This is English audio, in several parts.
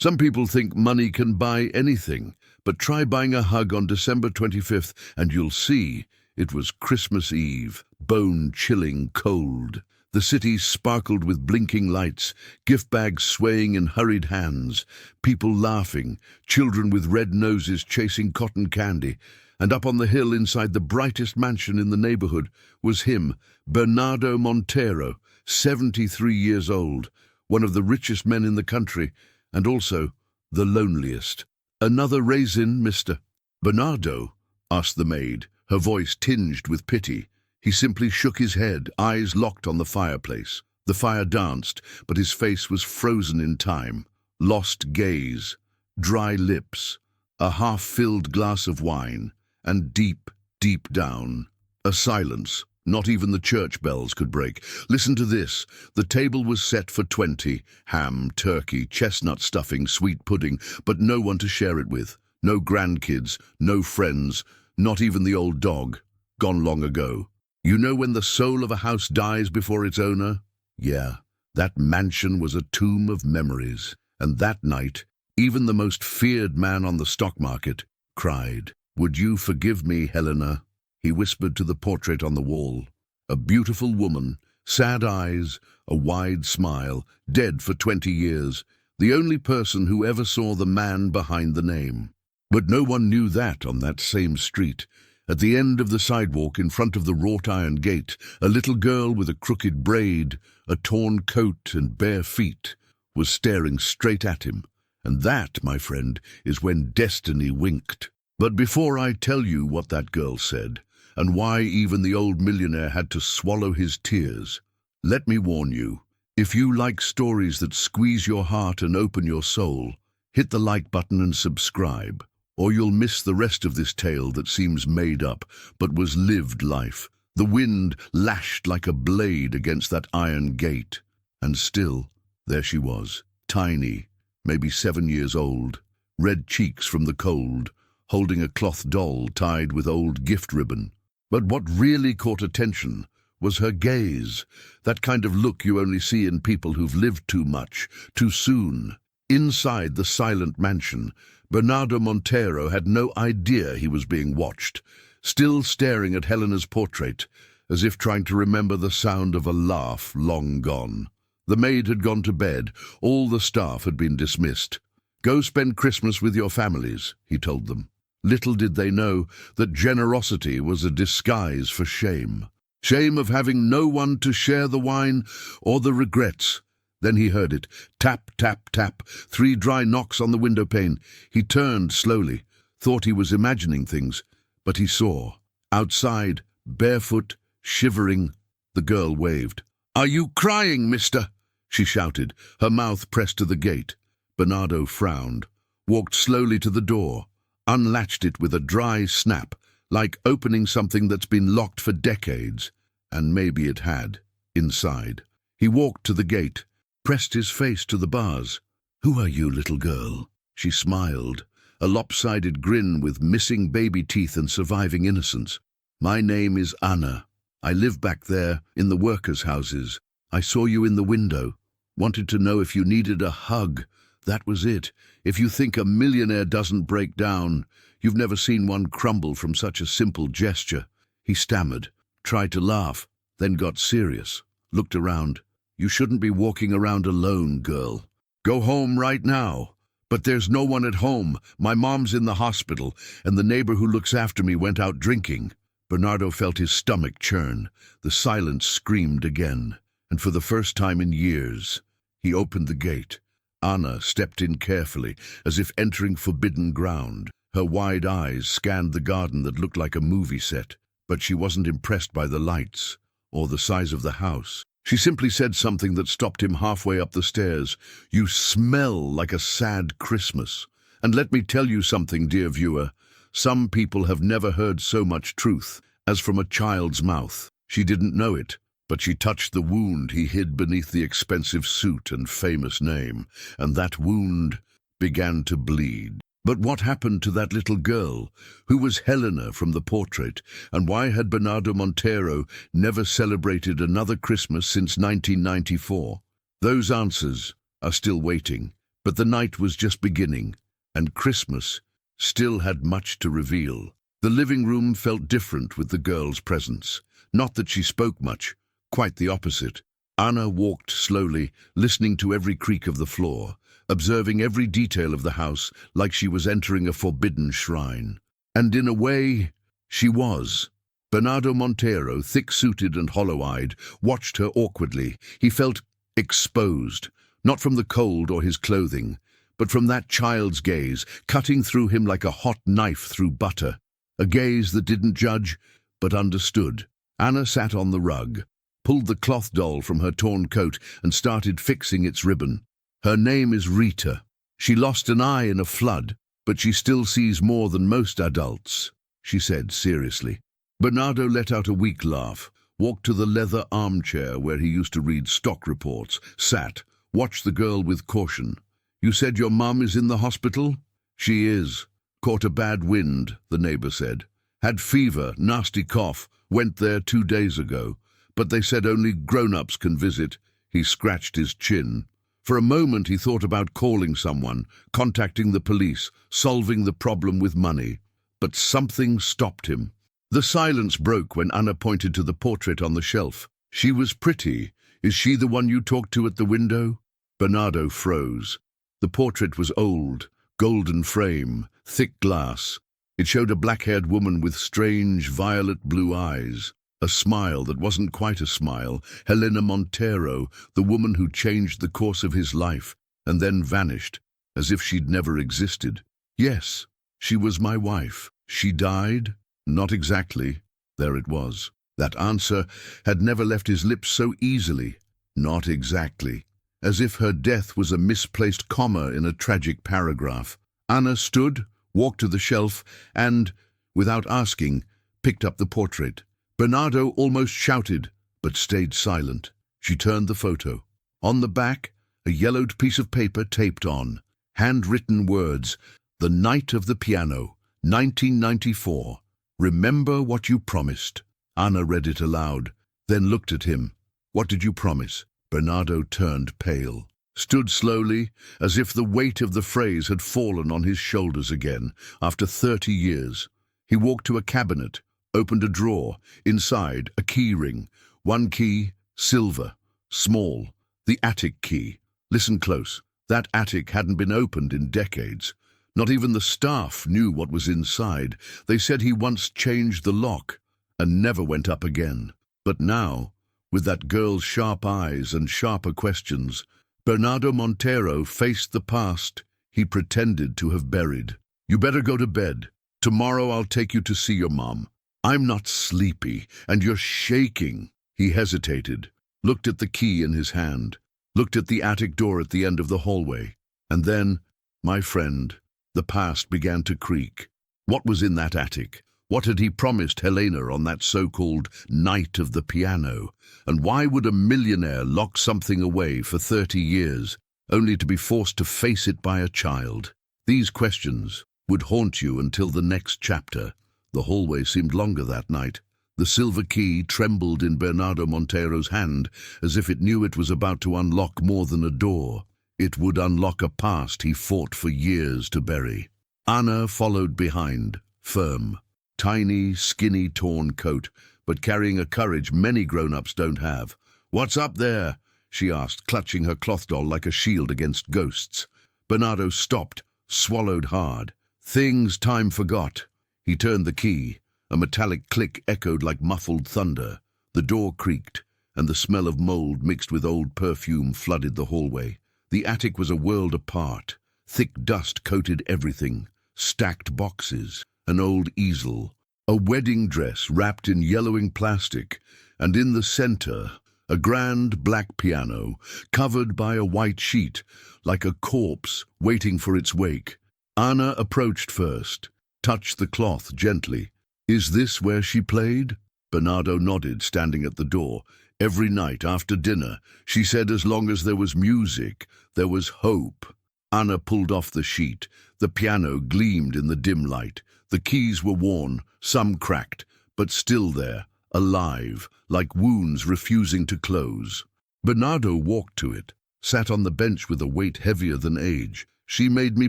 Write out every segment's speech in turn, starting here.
Some people think money can buy anything, but try buying a hug on December 25th and you'll see it was Christmas Eve, bone-chilling cold. The city sparkled with blinking lights, gift bags swaying in hurried hands, people laughing, children with red noses chasing cotton candy, and up on the hill inside the brightest mansion in the neighborhood was him, Bernardo Montero, 73 years old, one of the richest men in the country, and also the loneliest. "Another raisin, mister?" "Bernardo?" asked the maid, her voice tinged with pity. He simply shook his head, eyes locked on the fireplace. The fire danced, but his face was frozen in time. Lost gaze, dry lips, a half-filled glass of wine, and deep, deep down, a silence not even the church bells could break. "Listen to this." The table was set for 20, ham, turkey, chestnut stuffing, sweet pudding, but no one to share it with. No grandkids, no friends, not even the old dog, gone long ago. You know when the soul of a house dies before its owner? Yeah, that mansion was a tomb of memories. And that night, even the most feared man on the stock market cried. "Would you forgive me, Helena?" He whispered to the portrait on the wall. A beautiful woman, sad eyes, a wide smile, dead for 20 years, the only person who ever saw the man behind the name. But no one knew that on that same street. At the end of the sidewalk in front of the wrought iron gate, a little girl with a crooked braid, a torn coat and bare feet, was staring straight at him. And that, my friend, is when destiny winked. But before I tell you what that girl said, and why even the old millionaire had to swallow his tears, let me warn you, if you like stories that squeeze your heart and open your soul, hit the like button and subscribe, or you'll miss the rest of this tale that seems made up, but was lived life. The wind lashed like a blade against that iron gate, and still, there she was, tiny, maybe 7 years old, red cheeks from the cold, holding a cloth doll tied with old gift ribbon. But what really caught attention was her gaze, that kind of look you only see in people who've lived too much, too soon. Inside the silent mansion, Bernardo Montero had no idea he was being watched, still staring at Helena's portrait, as if trying to remember the sound of a laugh long gone. The maid had gone to bed, all the staff had been dismissed. "Go spend Christmas with your families," he told them. Little did they know that generosity was a disguise for shame. Shame of having no one to share the wine or the regrets. Then he heard it. Tap, tap, tap. 3 dry knocks on the window pane. He turned slowly, thought he was imagining things, but he saw. Outside, barefoot, shivering, the girl waved. "Are you crying, mister?" she shouted, her mouth pressed to the gate. Bernardo frowned, walked slowly to the door, unlatched it with a dry snap, like opening something that's been locked for decades. And maybe it had, inside. He walked to the gate, pressed his face to the bars. "Who are you, little girl?" She smiled, a lopsided grin with missing baby teeth and surviving innocence. "My name is Anna. I live back there, in the workers' houses. I saw you in the window. Wanted to know if you needed a hug. That was it. If you think a millionaire doesn't break down, you've never seen one crumble from such a simple gesture." He stammered, tried to laugh, then got serious, looked around. "You shouldn't be walking around alone, girl. Go home right now." "But there's no one at home. My mom's in the hospital, and the neighbor who looks after me went out drinking." Bernardo felt his stomach churn. The silence screamed again, and for the first time in years, he opened the gate. Anna stepped in carefully, as if entering forbidden ground. Her wide eyes scanned the garden that looked like a movie set, but she wasn't impressed by the lights or the size of the house. She simply said something that stopped him halfway up the stairs. "You smell like a sad Christmas. And let me tell you something, dear viewer. Some people have never heard so much truth as from a child's mouth." She didn't know it, but she touched the wound he hid beneath the expensive suit and famous name, and that wound began to bleed. But what happened to that little girl? Who was Helena from the portrait? And why had Bernardo Montero never celebrated another Christmas since 1994? Those answers are still waiting. But the night was just beginning, and Christmas still had much to reveal. The living room felt different with the girl's presence. Not that she spoke much, quite the opposite. Anna walked slowly, listening to every creak of the floor, observing every detail of the house like she was entering a forbidden shrine. And in a way, she was. Bernardo Montero, thick-suited and hollow-eyed, watched her awkwardly. He felt exposed, not from the cold or his clothing, but from that child's gaze, cutting through him like a hot knife through butter. A gaze that didn't judge, but understood. Anna sat on the rug, pulled the cloth doll from her torn coat and started fixing its ribbon. Her name is Rita. She lost an eye in a flood, but she still sees more than most adults, she said seriously. Bernardo let out a weak laugh, walked to the leather armchair where he used to read stock reports, sat, watched the girl with caution. "You said your mum is in the hospital?" "She is. Caught a bad wind," the neighbor said. "Had fever, nasty cough, went there 2 days ago. But they said only grown-ups can visit." He scratched his chin. For a moment he thought about calling someone, contacting the police, solving the problem with money. But something stopped him. The silence broke when Anna pointed to the portrait on the shelf. "She was pretty. Is she the one you talked to at the window?" Bernardo froze. The portrait was old, golden frame, thick glass. It showed a black-haired woman with strange violet blue eyes. A smile that wasn't quite a smile. Helena Montero, the woman who changed the course of his life, and then vanished, as if she'd never existed. "Yes, she was my wife. She died?" "Not exactly." There it was. That answer had never left his lips so easily. Not exactly. As if her death was a misplaced comma in a tragic paragraph. Anna stood, walked to the shelf, and, without asking, picked up the portrait. Bernardo almost shouted, but stayed silent. She turned the photo. On the back, a yellowed piece of paper taped on. Handwritten words. "The Night of the Piano, 1994. Remember what you promised." Anna read it aloud, then looked at him. "What did you promise?" Bernardo turned pale, stood slowly, as if the weight of the phrase had fallen on his shoulders again, after 30 years. He walked to a cabinet, opened a drawer. Inside, a key ring. One key, silver, small, the attic key. Listen close. That attic hadn't been opened in decades. Not even the staff knew what was inside. They said he once changed the lock and never went up again. But now, with that girl's sharp eyes and sharper questions, Bernardo Montero faced the past he pretended to have buried. "You better go to bed. Tomorrow I'll take you to see your mom. I'm not sleepy, and you're shaking." He hesitated, looked at the key in his hand, looked at the attic door at the end of the hallway, and then, my friend, the past began to creak. What was in that attic? What had he promised Helena on that so-called night of the piano? And why would a millionaire lock something away for 30 years, only to be forced to face it by a child? These questions would haunt you until the next chapter. The hallway seemed longer that night. The silver key trembled in Bernardo Montero's hand, as if it knew it was about to unlock more than a door. It would unlock a past he fought for years to bury. Anna followed behind, firm. Tiny, skinny, torn coat, but carrying a courage many grown-ups don't have. "What's up there?" she asked, clutching her cloth doll like a shield against ghosts. Bernardo stopped, swallowed hard. "Things time forgot." He turned the key. A metallic click echoed like muffled thunder. The door creaked, and the smell of mold mixed with old perfume flooded the hallway. The attic was a world apart. Thick dust coated everything. Stacked boxes, an old easel, a wedding dress wrapped in yellowing plastic, and in the center, a grand black piano, covered by a white sheet, like a corpse waiting for its wake. Anna approached first, touched the cloth gently. "Is this where she played?" Bernardo nodded, standing at the door. "Every night after dinner, she said as long as there was music, there was hope." Anna pulled off the sheet. The piano gleamed in the dim light. The keys were worn, some cracked, but still there, alive, like wounds refusing to close. Bernardo walked to it, sat on the bench with a weight heavier than age. She made me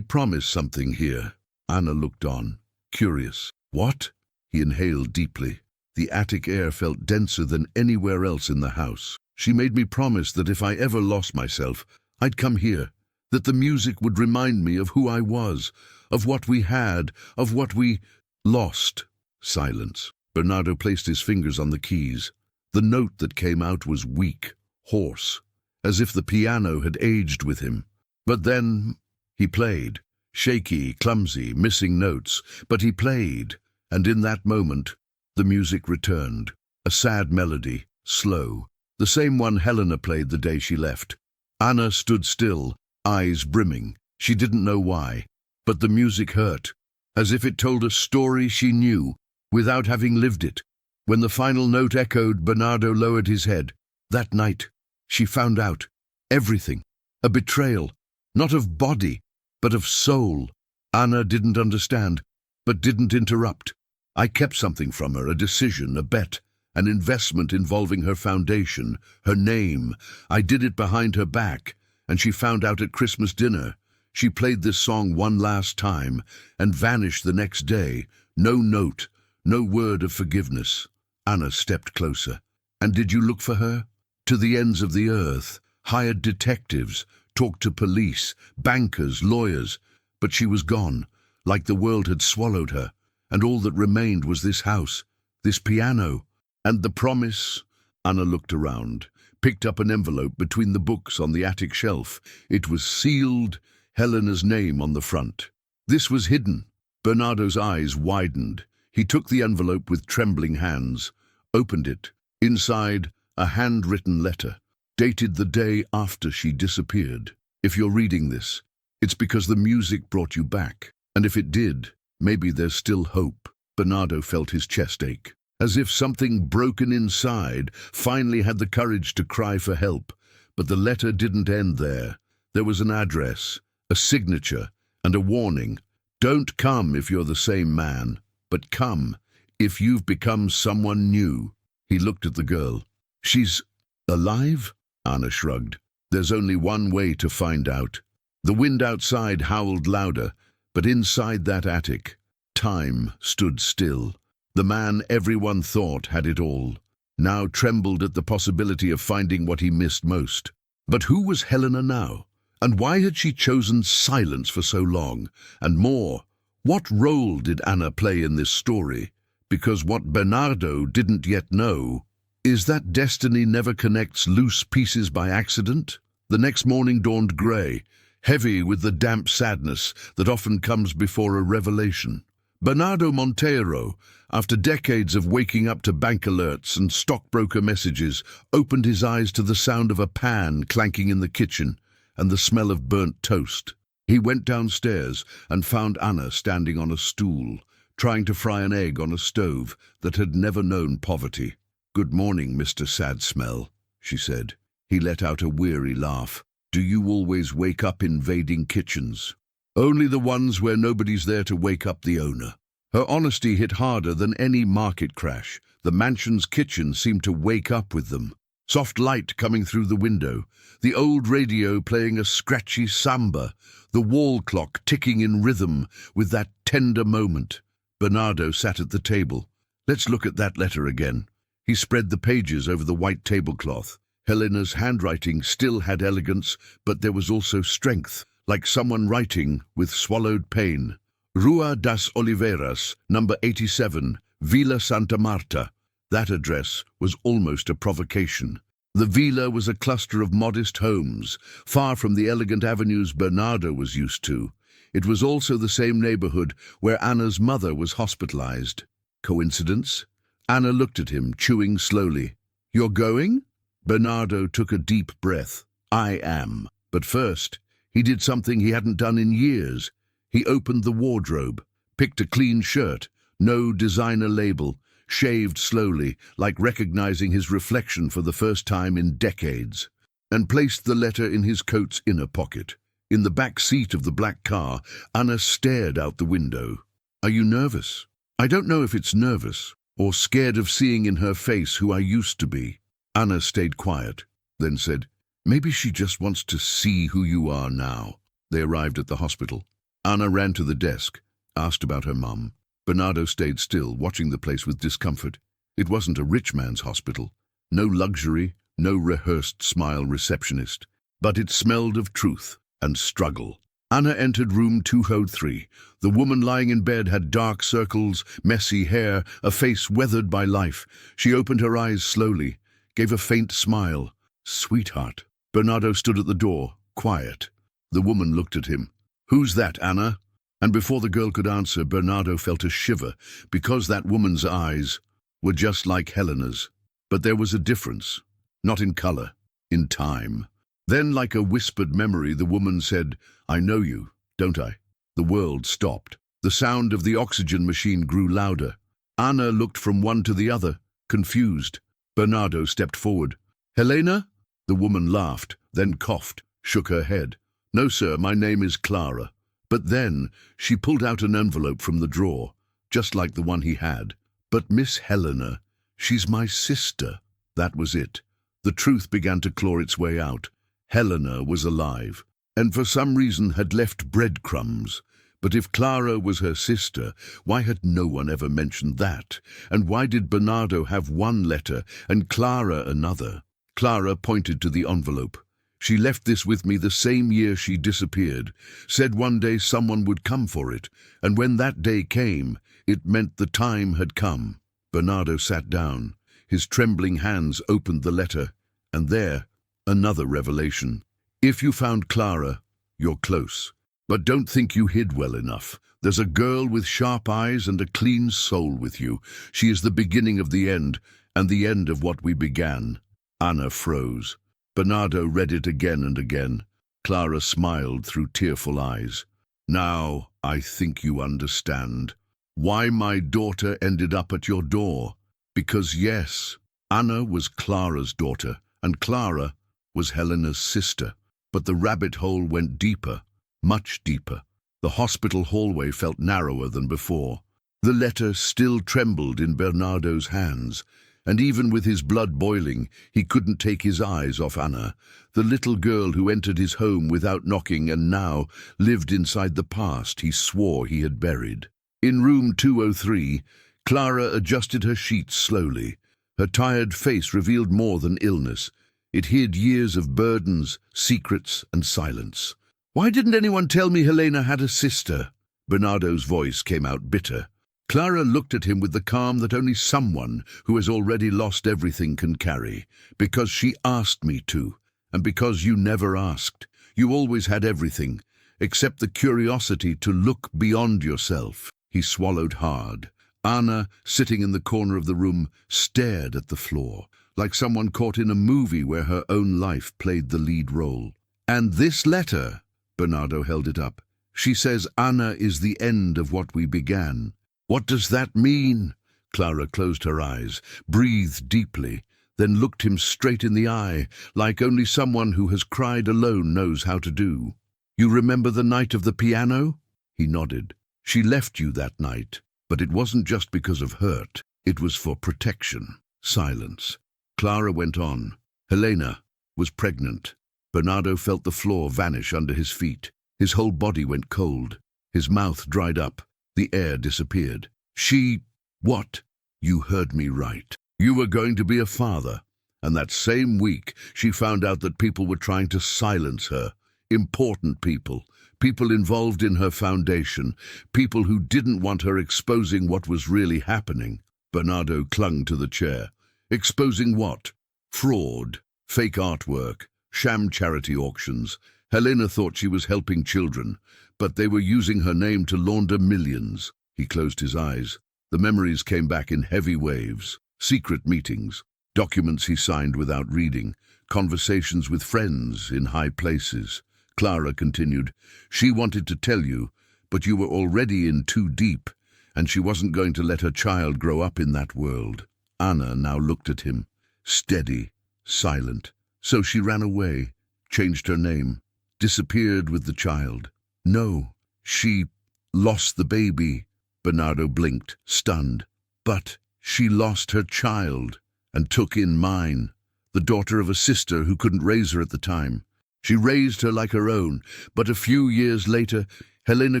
promise something here. Anna looked on, curious. What? He inhaled deeply. The attic air felt denser than anywhere else in the house. She made me promise that if I ever lost myself, I'd come here, that the music would remind me of who I was, of what we had, of what we lost. Silence. Bernardo placed his fingers on the keys. The note that came out was weak, hoarse, as if the piano had aged with him. But then he played, shaky, clumsy, missing notes, but he played, and in that moment, the music returned, a sad melody, slow, the same one Helena played the day she left. Anna stood still, eyes brimming. She didn't know why, but the music hurt, as if it told a story she knew, without having lived it. When the final note echoed, Bernardo lowered his head. That night, she found out everything, a betrayal, not of body, but of soul. Anna didn't understand, but didn't interrupt. I kept something from her, a decision, a bet, an investment involving her foundation, her name. I did it behind her back, and she found out at Christmas dinner. She played this song one last time and vanished the next day. No note, no word of forgiveness. Anna stepped closer. And did you look for her? To the ends of the earth, hired detectives, talked to police, bankers, lawyers, but she was gone, like the world had swallowed her, and all that remained was this house, this piano, and the promise. Anna looked around, picked up an envelope between the books on the attic shelf. It was sealed, Helena's name on the front. This was hidden. Bernardo's eyes widened. He took the envelope with trembling hands, opened it. Inside, a handwritten letter, dated the day after she disappeared. If you're reading this, it's because the music brought you back. And if it did, maybe there's still hope. Bernardo felt his chest ache, as if something broken inside finally had the courage to cry for help. But the letter didn't end there. There was an address, a signature, and a warning. Don't come if you're the same man, but come if you've become someone new. He looked at the girl. She's alive? Anna shrugged. There's only one way to find out. The wind outside howled louder, but inside that attic, time stood still. The man everyone thought had it all, now trembled at the possibility of finding what he missed most. But who was Helena now? And why had she chosen silence for so long? And more, what role did Anna play in this story? Because what Bernardo didn't yet know is that destiny never connects loose pieces by accident. The next morning dawned grey, heavy with the damp sadness that often comes before a revelation. Bernardo Monteiro, after decades of waking up to bank alerts and stockbroker messages, opened his eyes to the sound of a pan clanking in the kitchen and the smell of burnt toast. He went downstairs and found Anna standing on a stool, trying to fry an egg on a stove that had never known poverty. "Good morning, Mr. Sad Smell," she said. He let out a weary laugh. "Do you always wake up invading kitchens?" "Only the ones where nobody's there to wake up the owner." Her honesty hit harder than any market crash. The mansion's kitchen seemed to wake up with them. Soft light coming through the window, the old radio playing a scratchy samba, the wall clock ticking in rhythm with that tender moment. Bernardo sat at the table. "Let's look at that letter again." He spread the pages over the white tablecloth. Helena's handwriting still had elegance, but there was also strength, like someone writing with swallowed pain. "Rua das Oliveiras, number 87, Villa Santa Marta." That address was almost a provocation. The villa was a cluster of modest homes, far from the elegant avenues Bernardo was used to. It was also the same neighborhood where Anna's mother was hospitalized. Coincidence? Anna looked at him, chewing slowly. "You're going?" Bernardo took a deep breath. "I am." But first, he did something he hadn't done in years. He opened the wardrobe, picked a clean shirt, no designer label, shaved slowly, like recognizing his reflection for the first time in decades, and placed the letter in his coat's inner pocket. In the back seat of the black car, Anna stared out the window. "Are you nervous?" "I don't know if it's nervous, or scared of seeing in her face who I used to be." Anna stayed quiet, then said, Maybe she just wants to see who you are now. They arrived at the hospital. Anna ran to the desk, asked about her mum. Bernardo stayed still, watching the place with discomfort. It wasn't a rich man's hospital. No luxury, no rehearsed smile receptionist. But it smelled of truth and struggle. Anna entered room 203. The woman lying in bed had dark circles, messy hair, a face weathered by life. She opened her eyes slowly, gave a faint smile. "Sweetheart." Bernardo stood at the door, quiet. The woman looked at him. "Who's that, Anna?" And before the girl could answer, Bernardo felt a shiver, because that woman's eyes were just like Helena's. But there was a difference, not in color, in time. Then, like a whispered memory, the woman said, "I know you, don't I?" The world stopped. The sound of the oxygen machine grew louder. Anna looked from one to the other, confused. Bernardo stepped forward. "Helena?" The woman laughed, then coughed, shook her head. "No, sir, my name is Clara." But then she pulled out an envelope from the drawer, just like the one he had. "But Miss Helena, she's my sister." That was it. The truth began to claw its way out. Helena was alive, and for some reason had left breadcrumbs. But if Clara was her sister, why had no one ever mentioned that? And why did Bernardo have one letter and Clara another? Clara pointed to the envelope. "She left this with me the same year she disappeared, said one day someone would come for it, and when that day came, it meant the time had come." Bernardo sat down. His trembling hands opened the letter, and there, another revelation. "If you found Clara, you're close. But don't think you hid well enough. There's a girl with sharp eyes and a clean soul with you. She is the beginning of the end, and the end of what we began." Anna froze. Bernardo read it again and again. Clara smiled through tearful eyes. "Now I think you understand why my daughter ended up at your door. Because yes, Anna was Clara's daughter, and Clara was Helena's sister. But the rabbit hole went deeper, much deeper. The hospital hallway felt narrower than before. The letter still trembled in Bernardo's hands, and even with his blood boiling, he couldn't take his eyes off Anna, the little girl who entered his home without knocking and now lived inside the past he swore he had buried. In room 203, Clara adjusted her sheets slowly. Her tired face revealed more than illness. It hid years of burdens, secrets, and silence. "Why didn't anyone tell me Helena had a sister?" Bernardo's voice came out bitter. Clara looked at him with the calm that only someone who has already lost everything can carry. "Because she asked me to, and because you never asked. You always had everything, except the curiosity to look beyond yourself." He swallowed hard. Anna, sitting in the corner of the room, stared at the floor, like someone caught in a movie where her own life played the lead role. "And this letter," Bernardo held it up, "she says Anna is the end of what we began. What does that mean?" Clara closed her eyes, breathed deeply, then looked him straight in the eye, like only someone who has cried alone knows how to do. "You remember the night of the piano?" He nodded. "She left you that night, but it wasn't just because of hurt. It was for protection." Silence. Clara went on. "Helena was pregnant." Bernardo felt the floor vanish under his feet. His whole body went cold. His mouth dried up. The air disappeared. "She... what?" "You heard me right. You were going to be a father." And that same week, she found out that people were trying to silence her. Important people. People involved in her foundation. People who didn't want her exposing what was really happening. Bernardo clung to the chair. Exposing what? Fraud, fake artwork, sham charity auctions. Helena thought she was helping children, but they were using her name to launder millions. He closed his eyes. The memories came back in heavy waves. Secret meetings, documents he signed without reading, conversations with friends in high places. Clara continued, "She wanted to tell you, but you were already in too deep, and she wasn't going to let her child grow up in that world." Anna now looked at him, steady, silent. "So she ran away, changed her name, disappeared with the child." "No, she lost the baby." Bernardo blinked, stunned. "But she lost her child and took in mine." the daughter of a sister who couldn't raise her at the time. She raised her like her own, but a few years later, Helena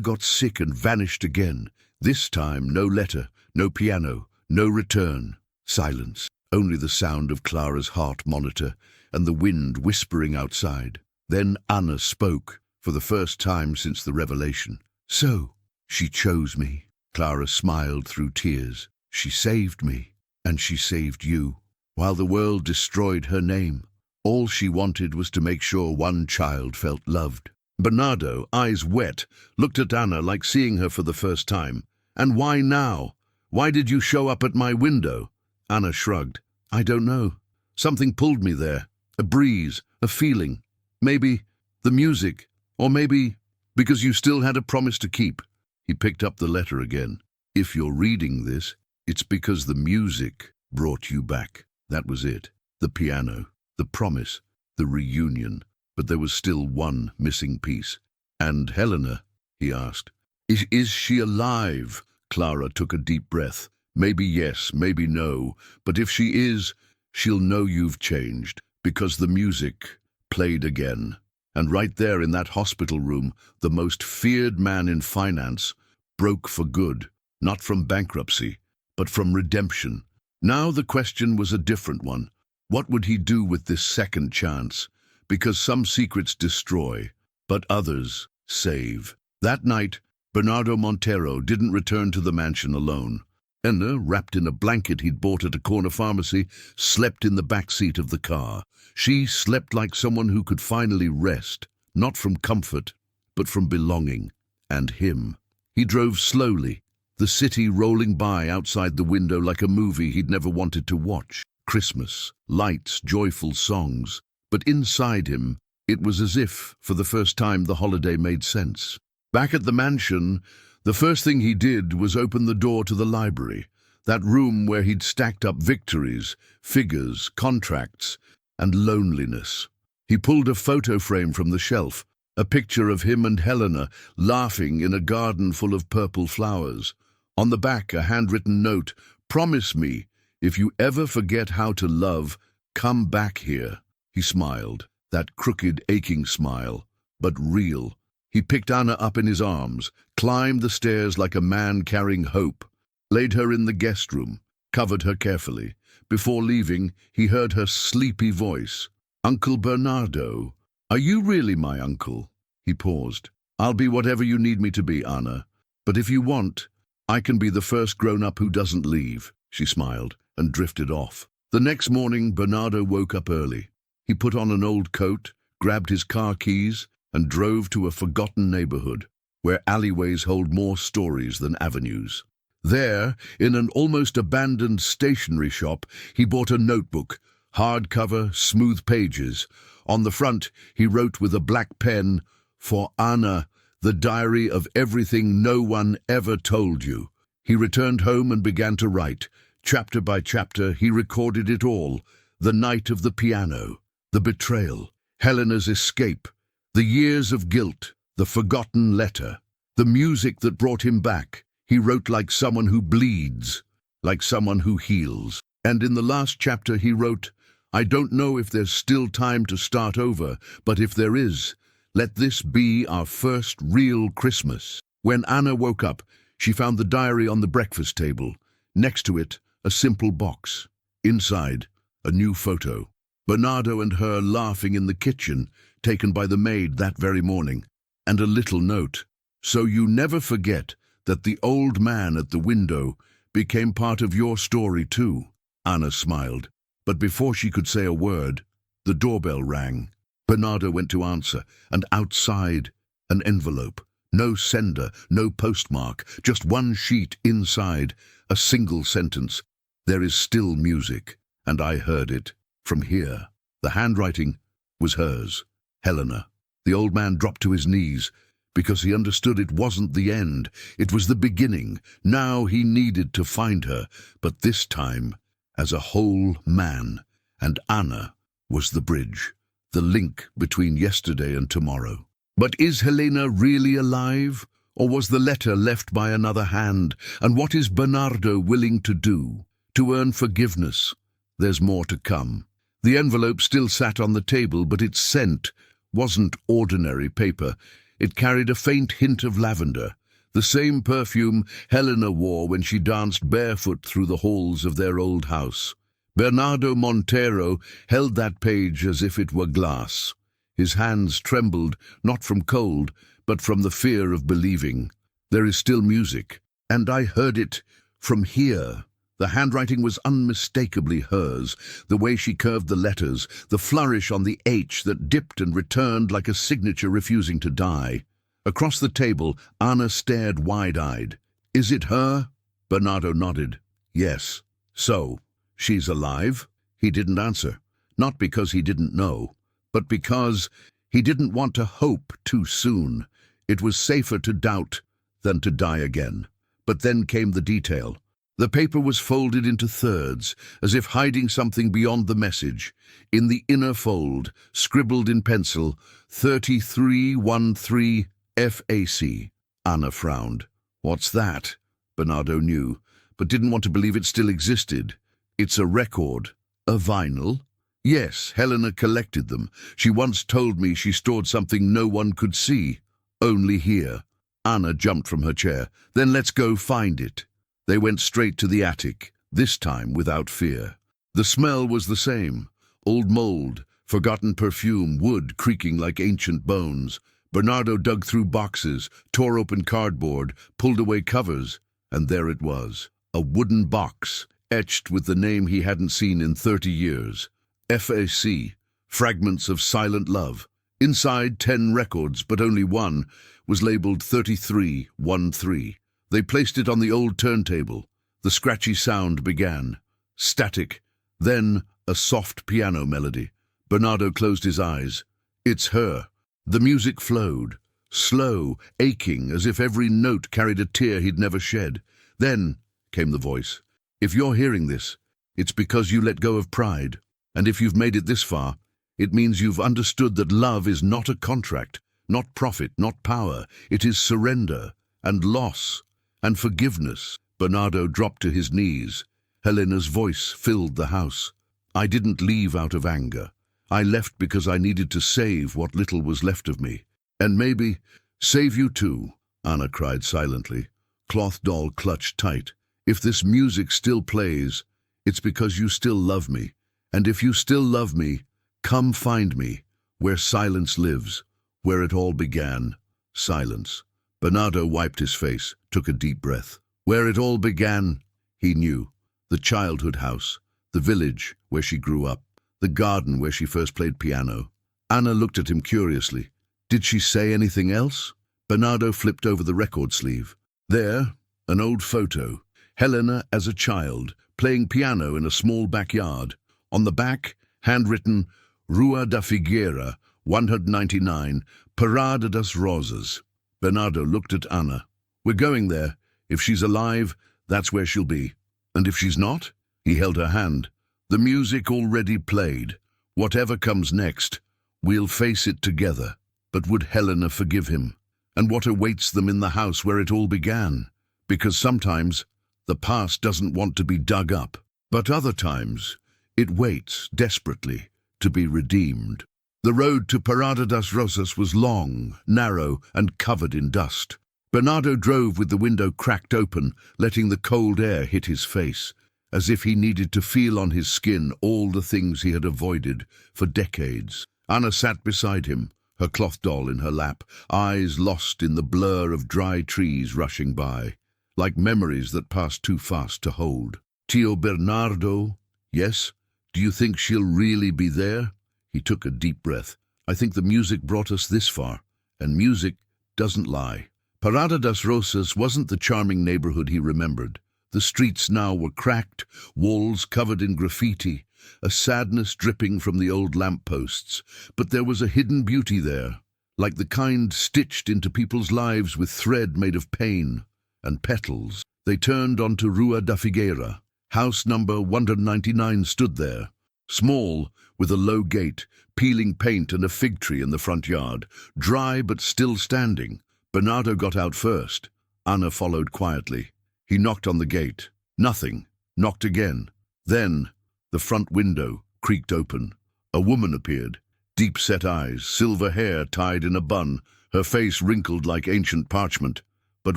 got sick and vanished again. This time, no letter, no piano, no return. Silence. Only the sound of Clara's heart monitor and the wind whispering outside. Then Anna spoke, for the first time since the revelation. So, she chose me. Clara smiled through tears. She saved me, and she saved you. While the world destroyed her name, all she wanted was to make sure one child felt loved. Bernardo, eyes wet, looked at Anna like seeing her for the first time. And why now? Why did you show up at my window? Anna shrugged. I don't know. Something pulled me there. A breeze, a feeling. Maybe the music, or maybe because you still had a promise to keep. He picked up the letter again. If you're reading this, it's because the music brought you back. That was it. The piano, the promise, the reunion. But there was still one missing piece. And Helena, he asked. Is she alive? Clara took a deep breath. Maybe yes, maybe no. But if she is, she'll know you've changed, because the music played again. And right there in that hospital room, the most feared man in finance broke for good, not from bankruptcy, but from redemption. Now the question was a different one. What would he do with this second chance? Because some secrets destroy, but others save. That night, Bernardo Montero didn't return to the mansion alone. Anna, wrapped in a blanket he'd bought at a corner pharmacy, slept in the back seat of the car. She slept like someone who could finally rest, not from comfort, but from belonging. And him. He drove slowly, the city rolling by outside the window like a movie he'd never wanted to watch. Christmas, lights, joyful songs. But inside him, it was as if, for the first time, the holiday made sense. Back at the mansion, the first thing he did was open the door to the library, that room where he'd stacked up victories, figures, contracts, and loneliness. He pulled a photo frame from the shelf, a picture of him and Helena laughing in a garden full of purple flowers. On the back, a handwritten note, "Promise me, if you ever forget how to love, come back here." He smiled, that crooked, aching smile, but real. He picked Anna up in his arms, climbed the stairs like a man carrying hope, laid her in the guest room, covered her carefully. Before leaving, he heard her sleepy voice. "Uncle Bernardo, are you really my uncle?" He paused. "I'll be whatever you need me to be, Anna. But if you want, I can be the first grown-up who doesn't leave." She smiled and drifted off. The next morning, Bernardo woke up early. He put on an old coat, grabbed his car keys, and drove to a forgotten neighborhood, where alleyways hold more stories than avenues. There, in an almost abandoned stationery shop, he bought a notebook, hardcover, smooth pages. On the front, he wrote with a black pen, "For Anna, the diary of everything no one ever told you." He returned home and began to write. Chapter by chapter, he recorded it all. The night of the piano, the betrayal, Helena's escape, the years of guilt, the forgotten letter, the music that brought him back. He wrote like someone who bleeds, like someone who heals. And in the last chapter he wrote, "I don't know if there's still time to start over, but if there is, let this be our first real Christmas." When Anna woke up, she found the diary on the breakfast table. Next to it, a simple box. Inside, a new photo. Bernardo and her laughing in the kitchen, taken by the maid that very morning. And a little note. "So you never forget that the old man at the window became part of your story too." Anna smiled, but before she could say a word, the doorbell rang. Bernardo went to answer, and outside, an envelope. No sender, no postmark, just one sheet inside, a single sentence. "There is still music, and I heard it from here." The handwriting was hers, Helena. The old man dropped to his knees, because he understood it wasn't the end. It was the beginning. Now he needed to find her, but this time as a whole man. And Anna was the bridge, the link between yesterday and tomorrow. But is Helena really alive? Or was the letter left by another hand? And what is Bernardo willing to do to earn forgiveness? There's more to come. The envelope still sat on the table, but its scent wasn't ordinary paper. It carried a faint hint of lavender, the same perfume Helena wore when she danced barefoot through the halls of their old house. Bernardo Montero held that page as if it were glass. His hands trembled, not from cold, but from the fear of believing. There is still music, and I heard it from here. The handwriting was unmistakably hers, the way she curved the letters, the flourish on the H that dipped and returned like a signature refusing to die. Across the table, Anna stared wide-eyed. "Is it her?" Bernardo nodded. "Yes." "So, she's alive?" He didn't answer, not because he didn't know, but because he didn't want to hope too soon. It was safer to doubt than to die again. But then came the detail. The paper was folded into thirds, as if hiding something beyond the message. In the inner fold, scribbled in pencil, 3313 FAC. Anna frowned. "What's that?" Bernardo knew, but didn't want to believe it still existed. "It's a record." "A vinyl?" "Yes, Helena collected them. She once told me she stored something no one could see. Only here." Anna jumped from her chair. "Then let's go find it." They went straight to the attic, this time without fear. The smell was the same. Old mold, forgotten perfume, wood creaking like ancient bones. Bernardo dug through boxes, tore open cardboard, pulled away covers, and there it was. A wooden box, etched with the name he hadn't seen in 30 years. FAC, Fragments of Silent Love. Inside 10 records, but only one, was labeled 3313. They placed it on the old turntable. The scratchy sound began. Static, then a soft piano melody. Bernardo closed his eyes. "It's her." The music flowed, slow, aching, as if every note carried a tear he'd never shed. Then came the voice. "If you're hearing this, it's because you let go of pride. And if you've made it this far, it means you've understood that love is not a contract, not profit, not power. It is surrender and loss and forgiveness." Bernardo dropped to his knees. Helena's voice filled the house. "I didn't leave out of anger. I left because I needed to save what little was left of me. And maybe save you too," Anna cried silently, cloth doll clutched tight. "If this music still plays, it's because you still love me. And if you still love me, come find me, where silence lives, where it all began." Silence. Bernardo wiped his face, took a deep breath. Where it all began, he knew. The childhood house, the village where she grew up, the garden where she first played piano. Anna looked at him curiously. Did she say anything else? Bernardo flipped over the record sleeve. There, an old photo. Helena as a child, playing piano in a small backyard. On the back, handwritten, Rua da Figueira, 199, Parada das Rosas. Bernardo looked at Anna. We're going there. If she's alive, that's where she'll be. And if she's not? He held her hand. The music already played. Whatever comes next, we'll face it together. But would Helena forgive him? And what awaits them in the house where it all began? Because sometimes the past doesn't want to be dug up, but other times it waits desperately to be redeemed. The road to Parada das Rosas was long, narrow, and covered in dust. Bernardo drove with the window cracked open, letting the cold air hit his face, as if he needed to feel on his skin all the things he had avoided for decades. Anna sat beside him, her cloth doll in her lap, eyes lost in the blur of dry trees rushing by, like memories that passed too fast to hold. Tio Bernardo, yes? Do you think she'll really be there? He took a deep breath. I think the music brought us this far, and music doesn't lie. Parada das Rosas wasn't the charming neighborhood he remembered. The streets now were cracked, walls covered in graffiti, a sadness dripping from the old lampposts. But there was a hidden beauty there, like the kind stitched into people's lives with thread made of pain and petals. They turned onto Rua da Figueira. House number 199 stood there, small, with a low gate, peeling paint and a fig tree in the front yard, dry but still standing. Bernardo got out first. Anna followed quietly. He knocked on the gate. Nothing. Knocked again. Then the front window creaked open. A woman appeared, deep-set eyes, silver hair tied in a bun, her face wrinkled like ancient parchment, but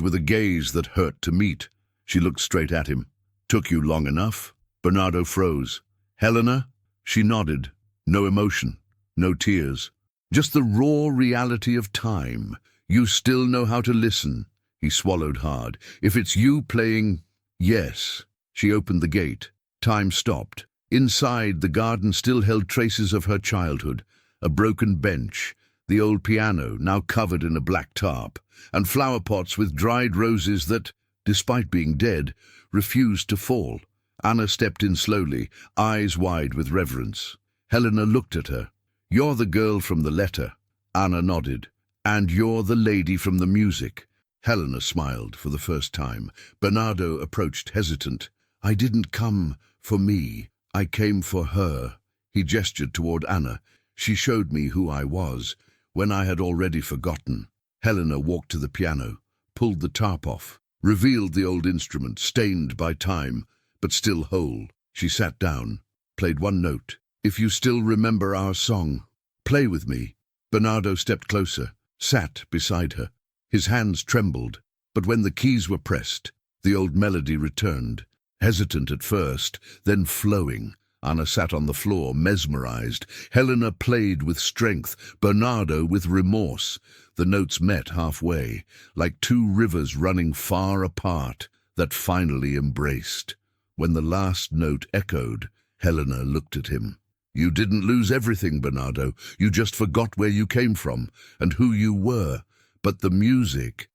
with a gaze that hurt to meet. She looked straight at him. "Took you long enough?" Bernardo froze. "Helena?" She nodded. No emotion, no tears. Just the raw reality of time. "You still know how to listen." He swallowed hard. "If it's you playing—" "Yes." She opened the gate. Time stopped. Inside, the garden still held traces of her childhood. A broken bench, the old piano, now covered in a black tarp, and flower pots with dried roses that, despite being dead, refused to fall. Anna stepped in slowly, eyes wide with reverence. Helena looked at her. "You're the girl from the letter." Anna nodded. "And you're the lady from the music." Helena smiled for the first time. Bernardo approached, hesitant. "I didn't come for me. I came for her." He gestured toward Anna. "She showed me who I was, when I had already forgotten." Helena walked to the piano, pulled the tarp off, revealed the old instrument, stained by time, but still whole. She sat down, played one note. "If you still remember our song, play with me." Bernardo stepped closer, sat beside her. His hands trembled, but when the keys were pressed, the old melody returned. Hesitant at first, then flowing. Anna sat on the floor, mesmerized. Helena played with strength, Bernardo with remorse. The notes met halfway, like two rivers running far apart, that finally embraced. When the last note echoed, Helena looked at him. "You didn't lose everything, Bernardo. You just forgot where you came from and who you were. But the music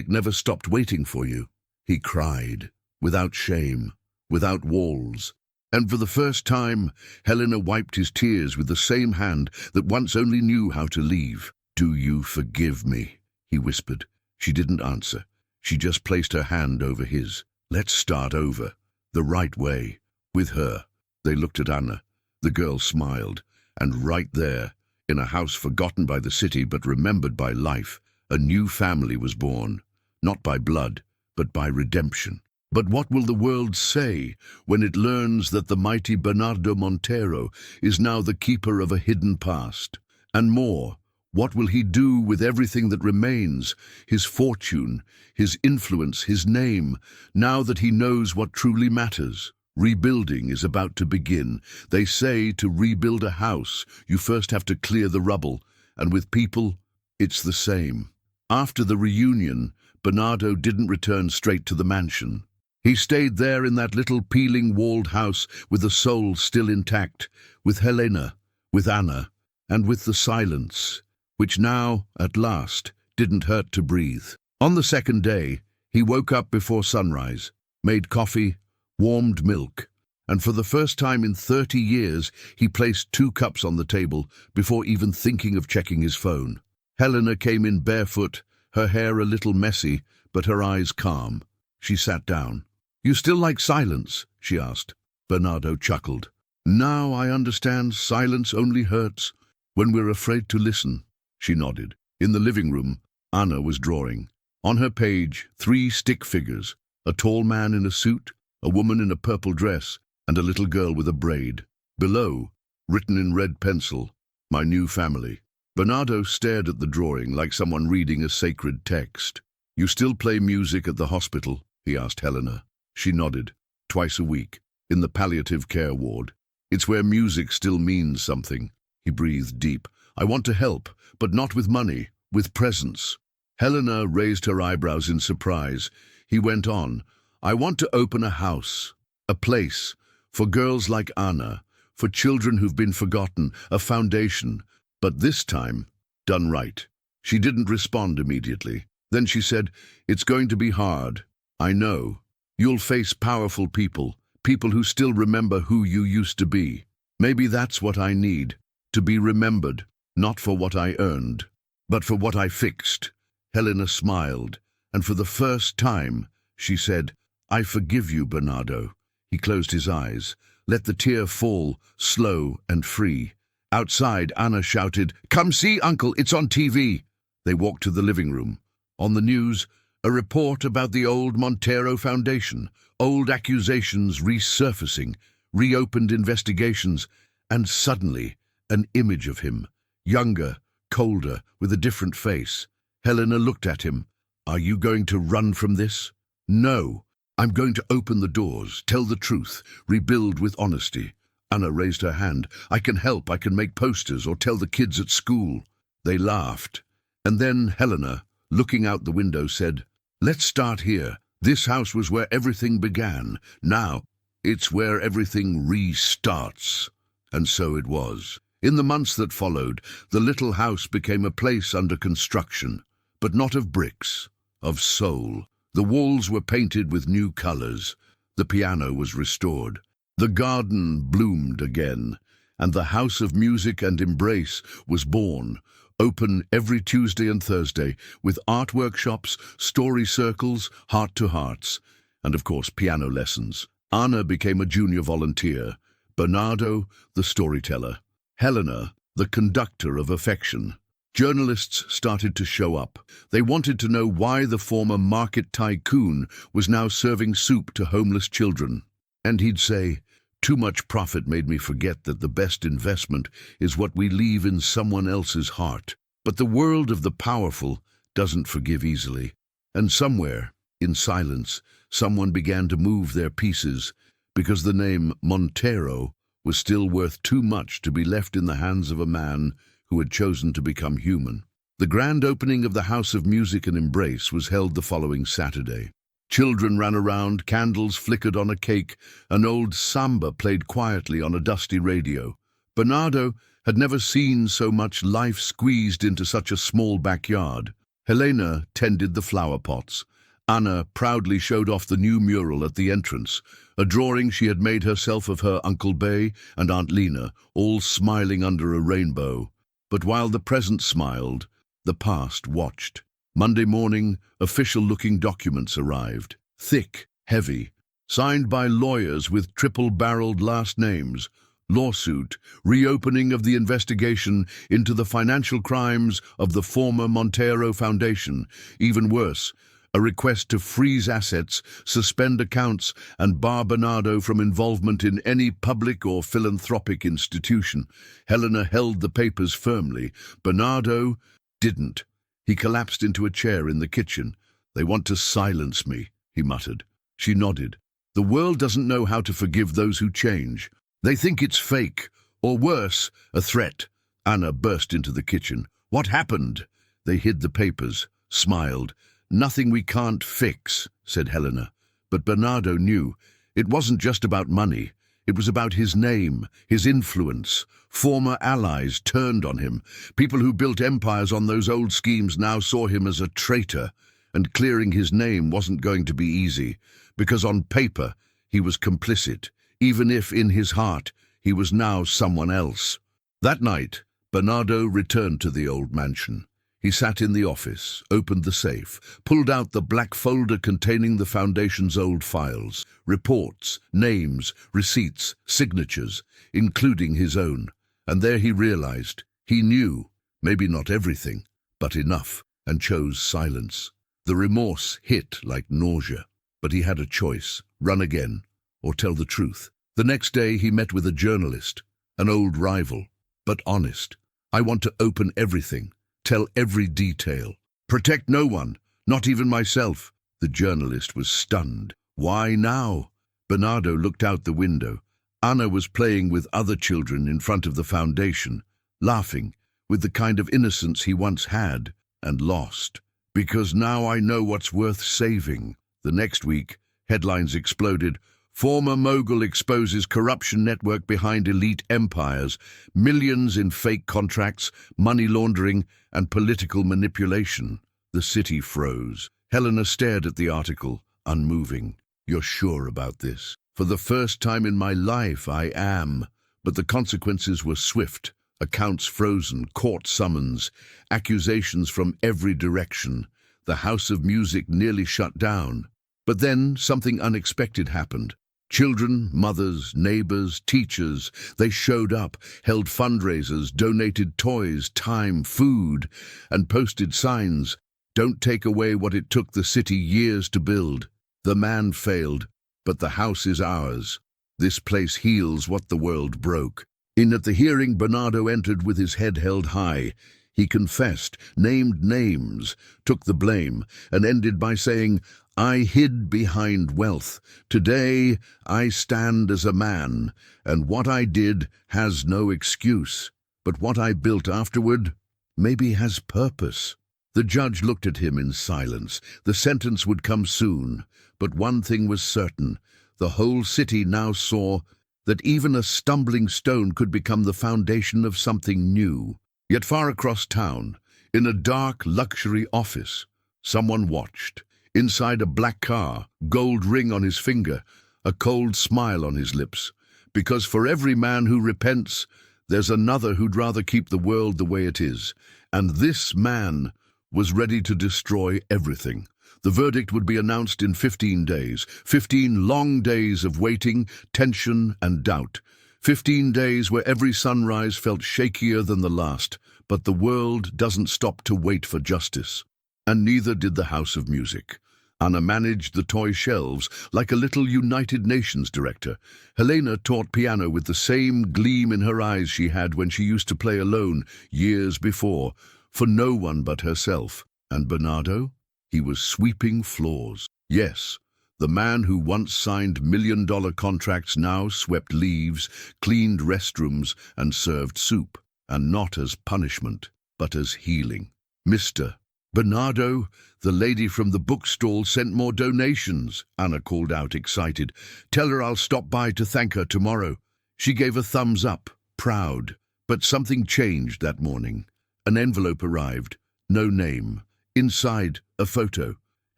never stopped waiting for you." He cried, without shame, without walls. And for the first time, Helena wiped his tears with the same hand that once only knew how to leave. "Do you forgive me?" he whispered. She didn't answer. She just placed her hand over his. "Let's start over, the right way, with her." They looked at Anna. The girl smiled, and right there, in a house forgotten by the city but remembered by life, a new family was born, not by blood, but by redemption. But what will the world say when it learns that the mighty Bernardo Montero is now the keeper of a hidden past? And more, what will he do with everything that remains, his fortune, his influence, his name, now that he knows what truly matters? Rebuilding is about to begin. They say to rebuild a house, you first have to clear the rubble, and with people, it's the same. After the reunion, Bernardo didn't return straight to the mansion. He stayed there in that little peeling walled house with the soul still intact, with Helena, with Anna, and with the silence, which now, at last, didn't hurt to breathe. On the second day, he woke up before sunrise, made coffee, warmed milk, and for the first time in 30 years, he placed 2 cups on the table before even thinking of checking his phone. Helena came in barefoot, her hair a little messy, but her eyes calm. She sat down. "You still like silence?" she asked. Bernardo chuckled. "Now I understand silence only hurts when we're afraid to listen." She nodded. In the living room, Anna was drawing. On her page, 3 stick figures, a tall man in a suit, a woman in a purple dress, and a little girl with a braid. Below, written in red pencil, "My new family." Bernardo stared at the drawing like someone reading a sacred text. "You still play music at the hospital?" he asked Helena. She nodded. "Twice a week, in the palliative care ward. It's where music still means something." He breathed deep. "I want to help, but not with money, with presence." Helena raised her eyebrows in surprise. He went on, "I want to open a house, a place, for girls like Anna, for children who've been forgotten, a foundation, but this time, done right." She didn't respond immediately. Then she said, "It's going to be hard. I know. You'll face powerful people, people who still remember who you used to be. Maybe that's what I need, to be remembered, not for what I earned, but for what I fixed." Helena smiled, and for the first time, she said, "I forgive you, Bernardo." He closed his eyes, let the tear fall, slow and free. Outside, Anna shouted, "Come see, Uncle, it's on TV." They walked to the living room. On the news, a report about the old Montero Foundation, old accusations resurfacing, reopened investigations, And suddenly, an image of him, younger, colder, with a different face. Helena looked at him. "Are you going to run from this?" "No. I'm going to open the doors, tell the truth, rebuild with honesty." Anna raised her hand. "I can help. I can make posters or tell the kids at school." They laughed. And then Helena, looking out the window, said, "Let's start here. This house was where everything began. Now, it's where everything restarts." And so it was. In the months that followed, the little house became a place under construction, but not of bricks, of soul. The walls were painted with new colors. The piano was restored. The garden bloomed again, and the house of music and embrace was born, open every Tuesday and Thursday, with art workshops, story circles, heart-to-hearts, and of course piano lessons. Anna became a junior volunteer, Bernardo the storyteller, Helena the conductor of affection. Journalists started to show up. They wanted to know why the former market tycoon was now serving soup to homeless children. And he'd say, "Too much profit made me forget that the best investment is what we leave in someone else's heart." But the world of the powerful doesn't forgive easily. And somewhere, in silence, someone began to move their pieces, because the name Montero was still worth too much to be left in the hands of a man who had chosen to become human. The grand opening of the House of Music and Embrace was held the following Saturday. Children ran around, candles flickered on a cake, an old samba played quietly on a dusty radio. Bernardo had never seen so much life squeezed into such a small backyard. Helena tended the flower pots. Anna proudly showed off the new mural at the entrance, a drawing she had made herself of her Uncle Bay and Aunt Lena, all smiling under a rainbow. But while the present smiled, the past watched. Monday morning, official-looking documents arrived. Thick, heavy, signed by lawyers with triple-barreled last names. Lawsuit, reopening of the investigation into the financial crimes of the former Montero Foundation. Even worse, a request to freeze assets, suspend accounts, and bar Bernardo from involvement in any public or philanthropic institution. Helena held the papers firmly. Bernardo didn't. He collapsed into a chair in the kitchen. "They want to silence me," he muttered. She nodded. "The world doesn't know how to forgive those who change. They think it's fake, or worse, a threat." Anna burst into the kitchen. "What happened?" They hid the papers, smiled. "Nothing we can't fix," said Helena. But Bernardo knew. It wasn't just about money. It was about his name, his influence. Former allies turned on him. People who built empires on those old schemes now saw him as a traitor, and clearing his name wasn't going to be easy, because on paper he was complicit, even if in his heart he was now someone else. That night, Bernardo returned to the old mansion. He sat in the office, opened the safe, pulled out the black folder containing the foundation's old files, reports, names, receipts, signatures, including his own. And there he realized, he knew, maybe not everything, but enough, and chose silence. The remorse hit like nausea, but he had a choice, run again, or tell the truth. The next day he met with a journalist, an old rival, but honest. "I want to open everything. Tell every detail. Protect no one, not even myself." The journalist was stunned. "Why now?" Bernardo looked out the window. Anna was playing with other children in front of the foundation, laughing, with the kind of innocence he once had and lost. "Because now I know what's worth saving." The next week, headlines exploded. "Former mogul exposes corruption network behind elite empires, millions in fake contracts, money laundering, and political manipulation." The city froze. Helena stared at the article, unmoving. "You're sure about this?" "For the first time in my life, I am." But the consequences were swift. Accounts frozen, court summons, accusations from every direction. The House of Music nearly shut down. But then something unexpected happened. Children, mothers, neighbors, teachers, they showed up, held fundraisers, donated toys, time, food, and posted signs. "Don't take away what it took the city years to build. The man failed, but the house is ours. This place heals what the world broke." In at the hearing, Bernardo entered with his head held high. He confessed, named names, took the blame, and ended by saying, "I hid behind wealth. Today I stand as a man, and what I did has no excuse. But what I built afterward maybe has purpose." The judge looked at him in silence. The sentence would come soon, but one thing was certain. The whole city now saw that even a stumbling stone could become the foundation of something new. Yet far across town, in a dark luxury office, someone watched. Inside a black car, gold ring on his finger, a cold smile on his lips. Because for every man who repents, there's another who'd rather keep the world the way it is. And this man was ready to destroy everything. The verdict would be announced in 15 days, 15 long days of waiting, tension, and doubt. 15 days where every sunrise felt shakier than the last, but the world doesn't stop to wait for justice. And neither did the House of Music. Anna managed the toy shelves like a little United Nations director. Helena taught piano with the same gleam in her eyes she had when she used to play alone years before, for no one but herself. And Bernardo? He was sweeping floors. Yes, the man who once signed million-dollar contracts now swept leaves, cleaned restrooms, and served soup. And not as punishment, but as healing. "Mr. Bernardo, the lady from the bookstall sent more donations," Anna called out, excited. "Tell her I'll stop by to thank her tomorrow." She gave a thumbs up, proud. But something changed that morning. An envelope arrived. No name. Inside, a photo.